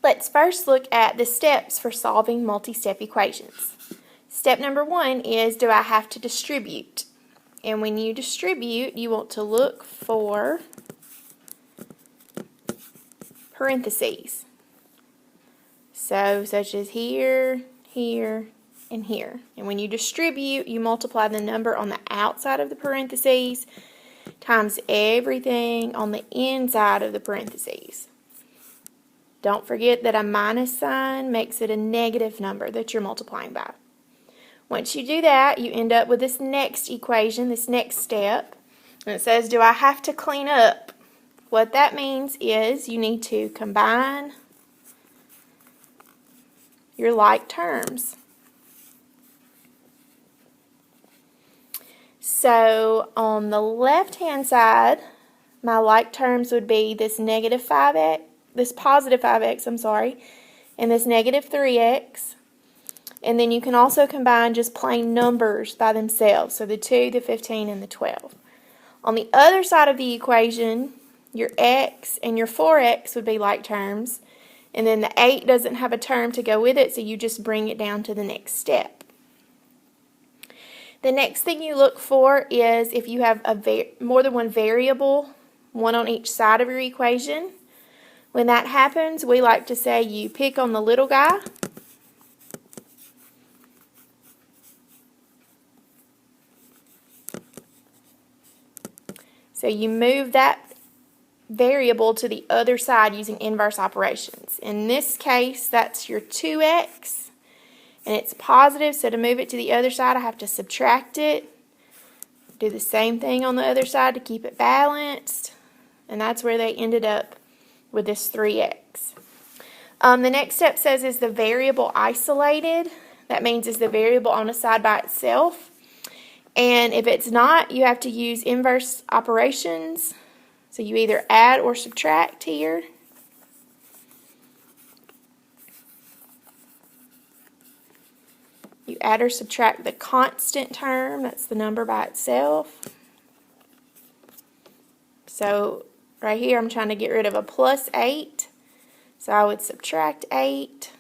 Let's first look at the steps for solving multi-step equations. Step number 1 is, do I have to distribute? And when you distribute, you want to look for parentheses. So, such as here, here, and here. And when you distribute, you multiply the number on the outside of the parentheses times everything on the inside of the parentheses. Don't forget that a minus sign makes it a negative number that you're multiplying by. Once you do that, you end up with this next equation, this next step. And it says, do I have to clean up? What that means is you need to combine your like terms. So on the left-hand side, my like terms would be this negative 5x, this positive 5x, and this negative 3x. And then you can also combine just plain numbers by themselves, so the 2, the 15, and the 12. On the other side of the equation, your x and your 4x would be like terms, and then the 8 doesn't have a term to go with it, so you just bring it down to the next step. The next thing you look for is if you have more than one variable, one on each side of your equation. When that happens, we like to say you pick on the little guy. So you move that variable to the other side using inverse operations. In this case, that's your 2x, and it's positive, so to move it to the other side, I have to subtract it. Do the same thing on the other side to keep it balanced, and that's where they ended up with this 3x. The next step says, is the variable isolated? That means, is the variable on a side by itself? And if it's not, you have to use inverse operations. So you either add or subtract here. You add or subtract the constant term, that's the number by itself. So right here I'm trying to get rid of a plus 8. So I would subtract 8.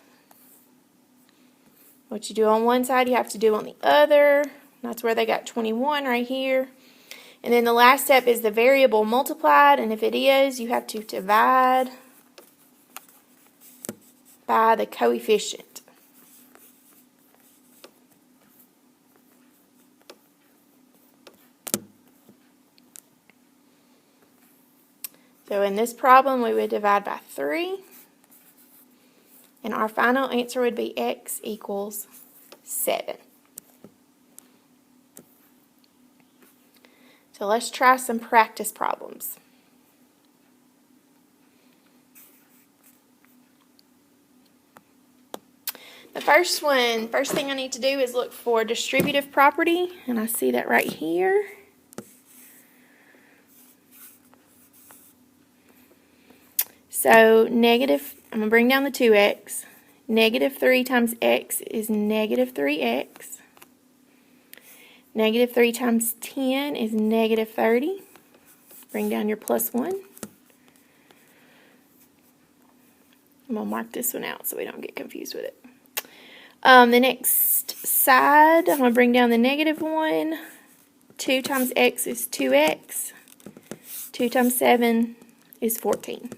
What you do on one side, you have to do on the other. That's where they got 21 right here. And then the last step is the variable multiplied, and if it is, you have to divide by the coefficient. So in this problem, we would divide by 3, and our final answer would be x equals 7. So let's try some practice problems. The first thing I need to do is look for distributive property, and I see that right here. So I'm going to bring down the 2x. Negative 3 times x is negative 3x. Negative 3 times 10 is negative 30. Bring down your plus 1. I'm going to mark this one out so we don't get confused with it. The next side, I'm going to bring down the negative 1. 2 times x is 2x. 2 times 7 is 14.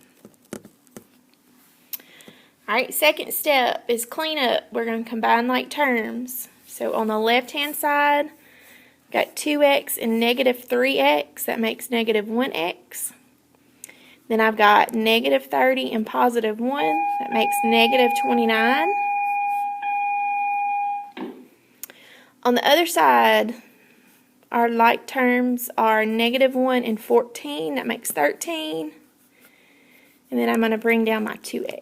Alright, second step is clean up. We're going to combine like terms. So on the left-hand side, got 2x and negative 3x. That makes negative 1x. Then I've got negative 30 and positive 1. That makes negative 29. On the other side, our like terms are negative 1 and 14. That makes 13. And then I'm going to bring down my 2x.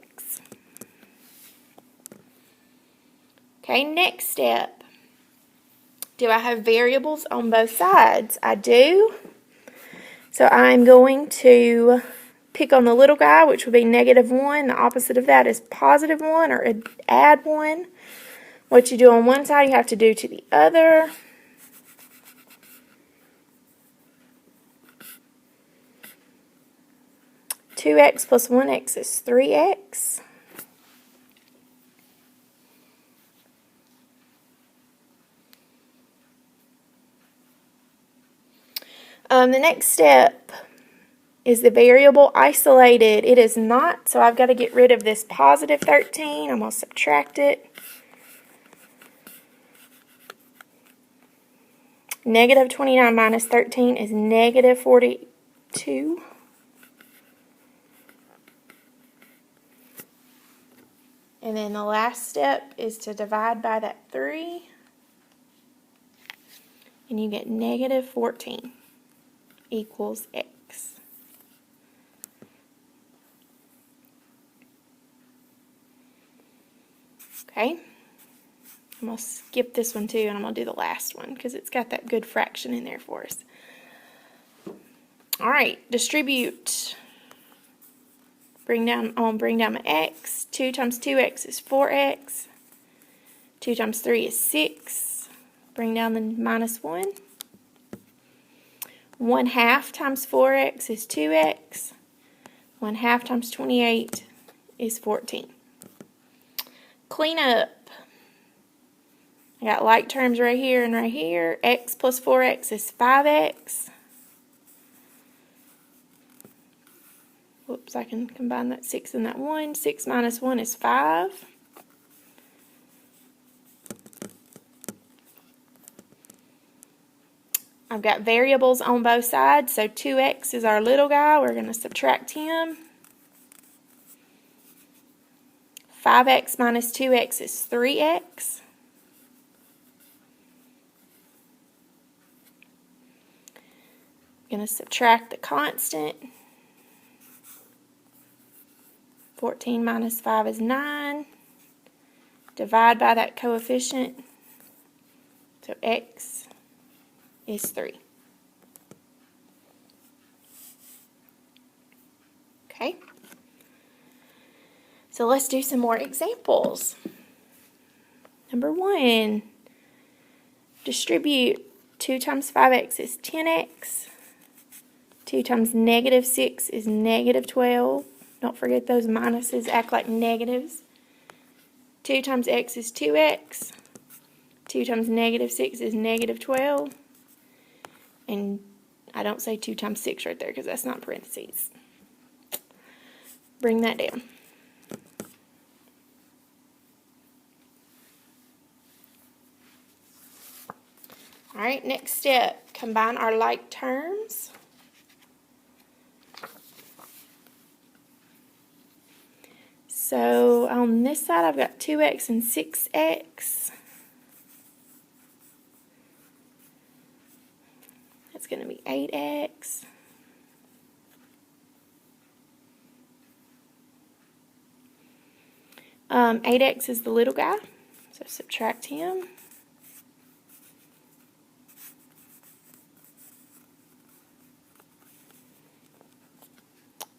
Okay, next step. Do I have variables on both sides? I do. So I'm going to pick on the little guy, which would be negative 1. The opposite of that is positive 1, or add 1. What you do on one side, you have to do to the other. (2x plus 1x is 3x. The next step is the variable isolated. It is not, so I've got to get rid of this positive 13. I'm going to subtract it. Negative 29 minus 13 is negative 42. And then the last step is to divide by that 3. And you get negative 14 equals x. Okay. I'm going to skip this one too, and I'm going to do the last one because it's got that good fraction in there for us. All right, distribute. I'm going to bring down my x. 2 times 2x is 4x. 2 times 3 is 6. Bring down the minus 1. 1/2 times 4x is 2x. 1/2 times 28 is 14. Clean up. I got like terms right here and right here. X plus 4x is 5x. Whoops, I can combine that 6 and that 1. 6 minus 1 is 5. I've got variables on both sides, so 2x is our little guy. We're going to subtract him. 5x minus 2x is 3x. I'm going to subtract the constant. 14 minus 5 is 9. Divide by that coefficient. So x is 3. Okay. So let's do some more examples. Number 1. Distribute 2 times 5x is 10x. 2 times negative 6 is negative 12. Don't forget those minuses act like negatives. 2 times x is 2x. 2 times negative 6 is negative 12. And I don't say 2 times 6 right there because that's not parentheses. Bring that down. All right, next step, combine our like terms. So on this side, I've got 2x and 6x. That's going to be 8x. Um, 8x is the little guy, so subtract him.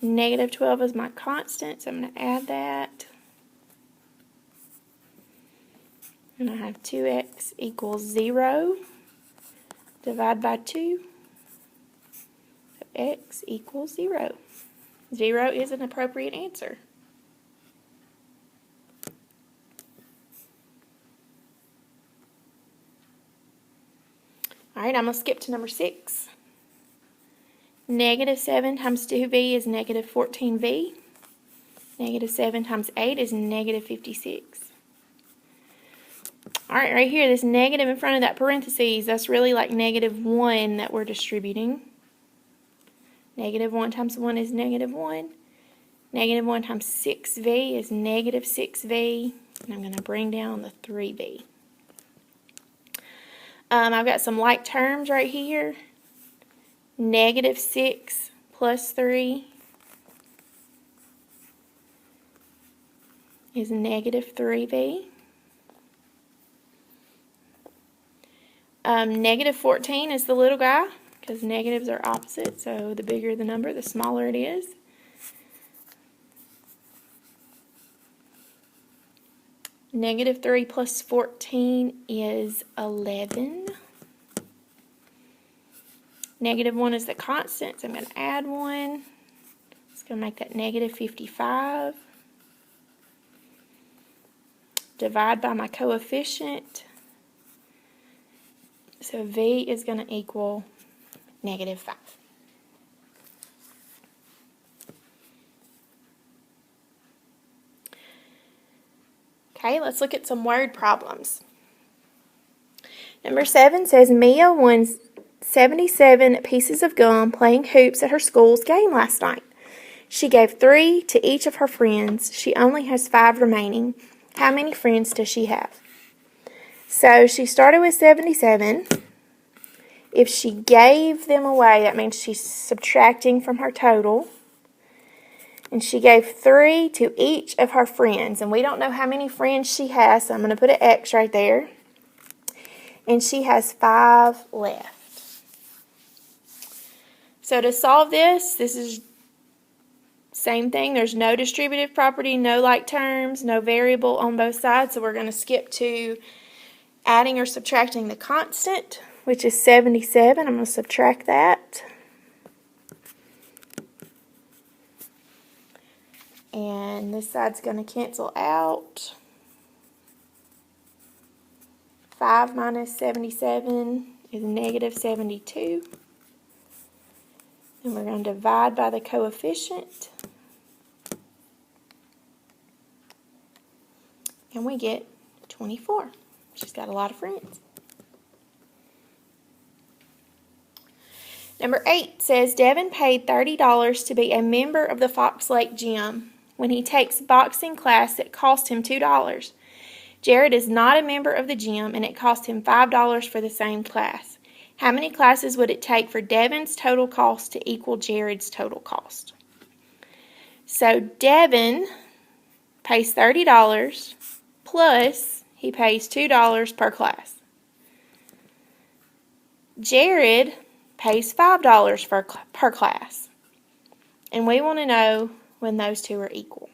Negative 12 is my constant, so I'm going to add that. And I have 2x equals 0. Divide by 2. So x equals 0. 0 is an appropriate answer. All right, I'm going to skip to number 6. Negative 7 times 2v is negative 14v. Negative 7 times 8 is negative 56. All right, right here, this negative in front of that parentheses, that's really like negative 1 that we're distributing. Negative 1 times 1 is negative 1. Negative 1 times 6v is negative 6v. And I'm going to bring down the 3v. I've got some like terms right here. Negative 6 plus 3 is negative 3v. Negative 14 is the little guy because negatives are opposite, so the bigger the number, the smaller it is. Negative 3 plus 14 is 11. Negative 1 is the constant, so I'm going to add 1. It's going to make that negative 55. Divide by my coefficient. So v is going to equal -5. Okay, let's look at some word problems. Number 7 says Mia won 77 pieces of gum playing hoops at her school's game last night. She gave 3 to each of her friends. She only has 5 remaining. How many friends does she have? So she started with 77. If she gave them away, that means she's subtracting from her total. And she gave 3 to each of her friends. And we don't know how many friends she has, so I'm going to put an X right there. And she has 5 left. So to solve this is same thing. There's no distributive property, no like terms, no variable on both sides. So we're going to skip to adding or subtracting the constant, which is 77. I'm going to subtract that. And this side's going to cancel out. 5 minus 77 is -72. And we're going to divide by the coefficient. And we get 24. She's got a lot of friends. Number 8 says Devin paid $30 to be a member of the Fox Lake Gym. When he takes boxing class, it cost him $2. Jared is not a member of the gym, and it cost him $5 for the same class. How many classes would it take for Devin's total cost to equal Jared's total cost? So Devin pays $30 plus he pays $2 per class. Jared pays $5 per class. And we want to know when those two are equal.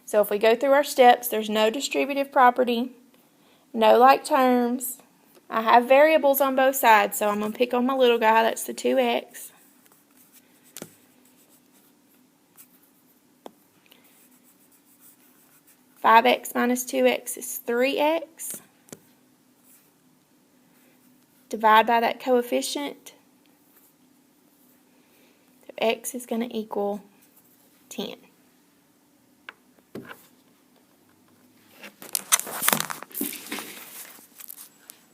So if we go through our steps, there's no distributive property, no like terms. I have variables on both sides, so I'm going to pick on my little guy. That's the 2x. $5x minus 2x is 3x. Divide by that coefficient. So x is going to equal 10.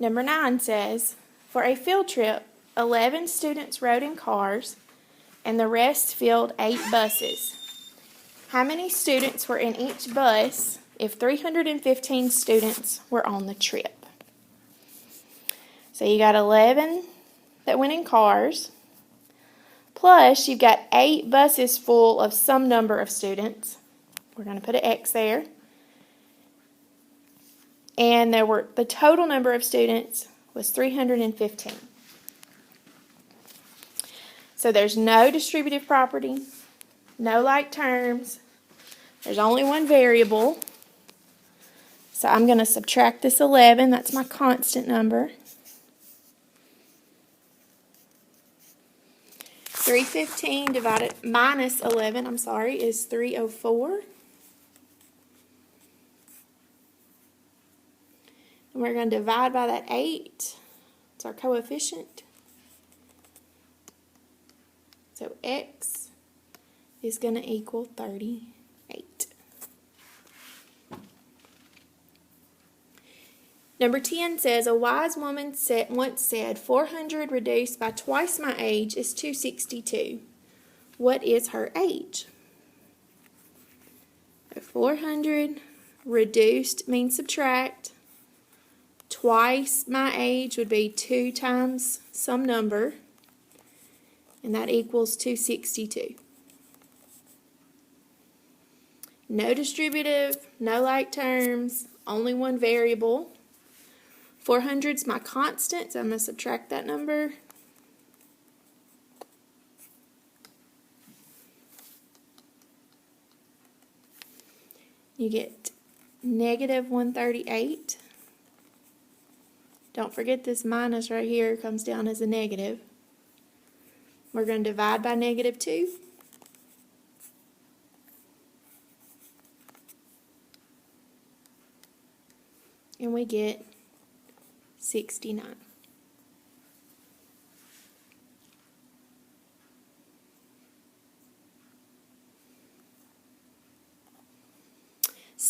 Number 9 says, for a field trip, 11 students rode in cars, and the rest filled 8 buses. How many students were in each bus if 315 students were on the trip? So you got 11 that went in cars, plus you've got 8 buses full of some number of students. We're going to put an X there. And the total number of students was 315. So there's no distributive property, no like terms. There's only one variable. So I'm going to subtract this 11. That's my constant number. 315 divided minus 11, is 304. And we're going to divide by that 8. It's our coefficient. So x is going to equal 38. Number 10 says, a wise woman once said, 400 reduced by twice my age is 262. What is her age? 400 reduced means subtract. Twice my age would be 2 times some number, and that equals 262. No distributive, no like terms, only one variable. 400 is my constant, so I'm going to subtract that number. You get -138. Don't forget this minus right here comes down as a negative. We're going to divide by -2. And we get 69.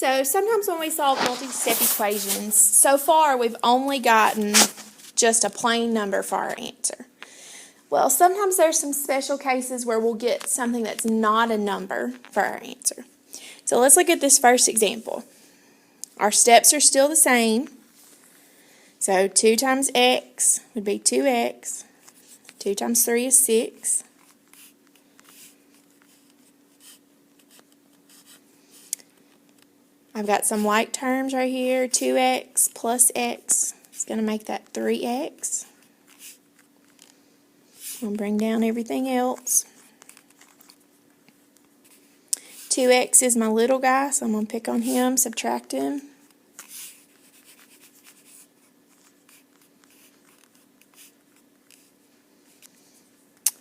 So sometimes when we solve multi-step equations, so far we've only gotten just a plain number for our answer. Well, sometimes there's some special cases where we'll get something that's not a number for our answer. So let's look at this first example. Our steps are still the same. So 2 times x would be 2x. 2 times 3 is 6. I've got some like terms right here. 2x plus x is going to make that 3x. I'm going to bring down everything else. 2x is my little guy, so I'm going to pick on him, subtract him.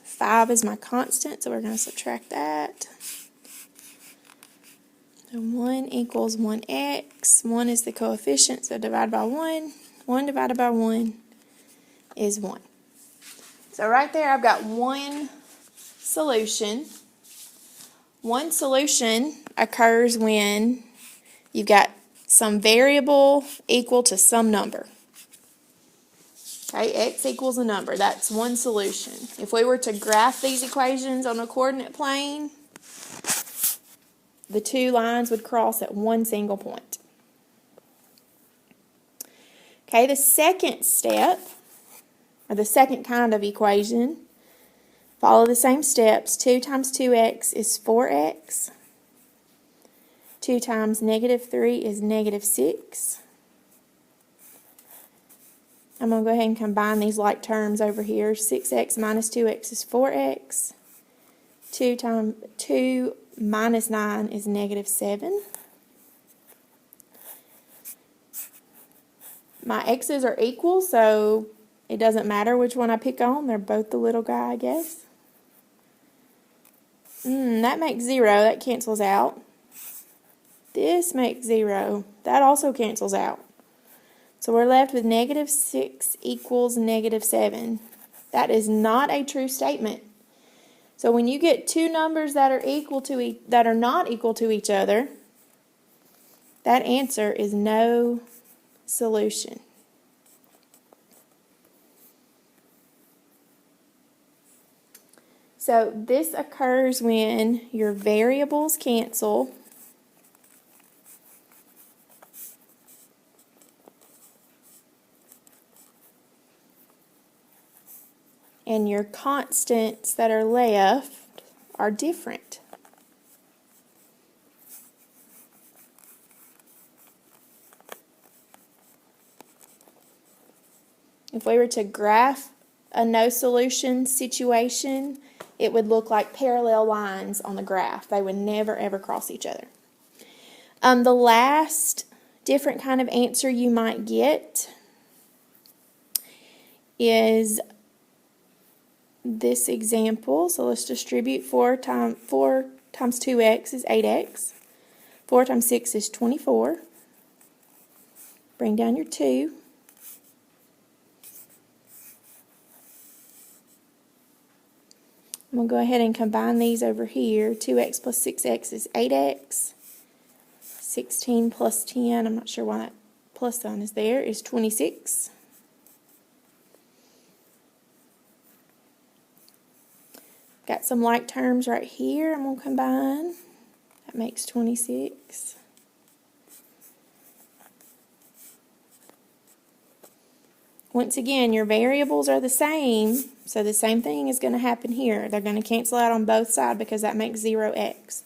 Five is my constant, so we're going to subtract that. And 1 equals 1x. 1 is the coefficient, so divide by 1. 1 divided by 1 is 1. So right there I've got one solution. One solution occurs when you've got some variable equal to some number. Okay, x equals a number. That's one solution. If we were to graph these equations on a coordinate plane, the two lines would cross at one single point. Okay, the second step, or the second kind of equation, follow the same steps. 2 times 2x is 4x. 2 times negative 3 is negative 6. I'm going to go ahead and combine these like terms over here. 6x minus 2x is 4x. 2 minus 9 is negative 7. My x's are equal, so it doesn't matter which one I pick on. They're both the little guy, I guess. That makes 0. That cancels out. This makes 0. That also cancels out. So we're left with negative 6 equals negative 7. That is not a true statement. So when you get two numbers that are not equal to each other, that answer is no solution. So this occurs when your variables cancel and your constants that are left are different. If we were to graph a no solution situation, it would look like parallel lines on the graph. They would never ever cross each other. The last different kind of answer you might get is this example. So let's distribute 4 times 2x is 8x. 4 times 6 is 24. Bring down your 2. I'm going to go ahead and combine these over here. 2x plus 6x is 8x. 16 plus 10, I'm not sure why that plus sign is there, is 26. Got some like terms right here I'm going to combine. That makes 26. Once again, your variables are the same, so the same thing is going to happen here. They're going to cancel out on both sides because that makes 0x.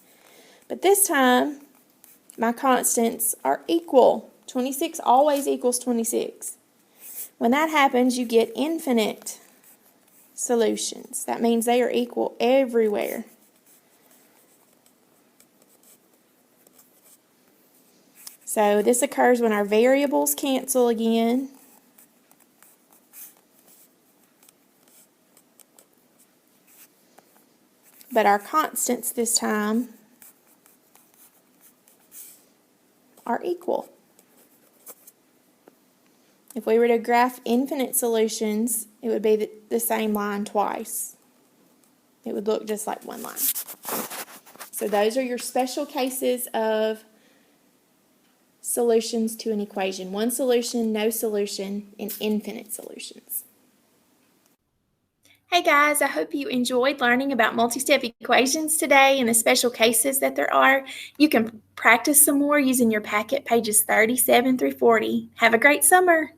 But this time, my constants are equal. 26 always equals 26. When that happens, you get infinite solutions. That means they are equal everywhere. So this occurs when our variables cancel again. But our constants this time are equal. If we were to graph infinite solutions, it would be the same line twice. It would look just like one line. So those are your special cases of solutions to an equation. One solution, no solution, and infinite solutions. Hey guys, I hope you enjoyed learning about multi-step equations today and the special cases that there are. You can practice some more using your packet pages 37 through 40. Have a great summer.